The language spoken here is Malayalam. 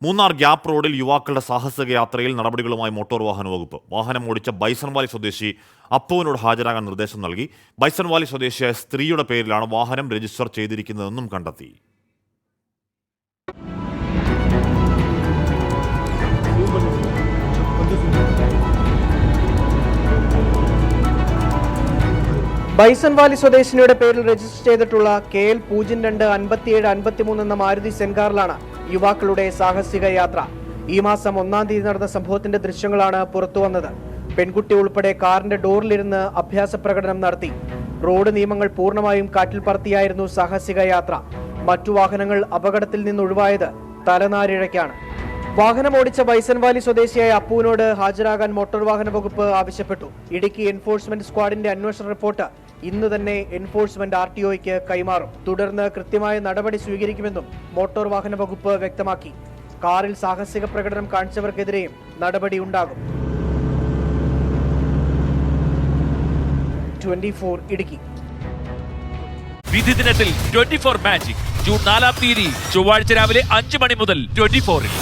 മൂന്നാർ ഗ്യാപ്പ് റോഡിൽ യുവാക്കളുടെ സാഹസിക യാത്രയിൽ നടപടികളുമായി മോട്ടോർ വാഹന വകുപ്പ്. വാഹനം ഓടിച്ച ബൈസൺവാലി സ്വദേശി അപ്പുവിനോട് ഹാജരാകാൻ നിർദ്ദേശം നൽകി. ബൈസൺവാലി സ്വദേശിയായ സ്ത്രീയുടെ പേരിലാണ് വാഹനം രജിസ്റ്റർ ചെയ്തിരിക്കുന്നതെന്നും കണ്ടെത്തി. ബൈസൺവാലി സ്വദേശിനിയുടെ പേരിൽ രജിസ്റ്റർ ചെയ്തിട്ടുള്ള KL 025753 എന്ന മാരുതി സെൻകാറിലാണ് യുവാക്കളുടെ സാഹസിക യാത്ര. ഈ മാസം 1-ാം തീയതി നടന്ന സംഭവത്തിന്റെ ദൃശ്യങ്ങളാണ് പുറത്തുവന്നത്. പെൺകുട്ടി ഉൾപ്പെടെ കാറിന്റെ ഡോറിലിരുന്ന് അഭ്യാസ പ്രകടനം നടത്തി. റോഡ് നിയമങ്ങൾ പൂർണ്ണമായും കാറ്റിൽ പറത്തിയായിരുന്നു സാഹസിക യാത്ര. മറ്റു വാഹനങ്ങൾ അപകടത്തിൽ നിന്നൊഴിവായത് തലനാരിഴയ്ക്കാണ്. വാഹനം ഓടിച്ച ബൈസൺവാലി സ്വദേശിയായ അപ്പുവിനോട് ഹാജരാകാൻ മോട്ടോർ വാഹന വകുപ്പ് ആവശ്യപ്പെട്ടു. ഇടുക്കി എൻഫോഴ്സ്മെന്റ് സ്ക്വാഡിന്റെ അന്വേഷണ റിപ്പോർട്ട് ഇന്ന് തന്നെ എൻഫോഴ്സ്മെന്റ് RTOയ്ക്ക് കൈമാറും. തുടർന്ന് കൃത്യമായ നടപടി സ്വീകരിക്കുമെന്നും മോട്ടോർ വാഹന വകുപ്പ് വ്യക്തമാക്കി. കാറിൽ സാഹസിക പ്രകടനം കാണിച്ചവർക്കെതിരെയും നടപടി ഉണ്ടാകും. 24 ഇടുക്കി. വിധി ദിനത്തിൽ 24 മാജിക് ജൂൺ 4-ാം തീയതി ചൊവ്വാഴ്ച രാവിലെ 5 മണി മുതൽ 24-ൽ.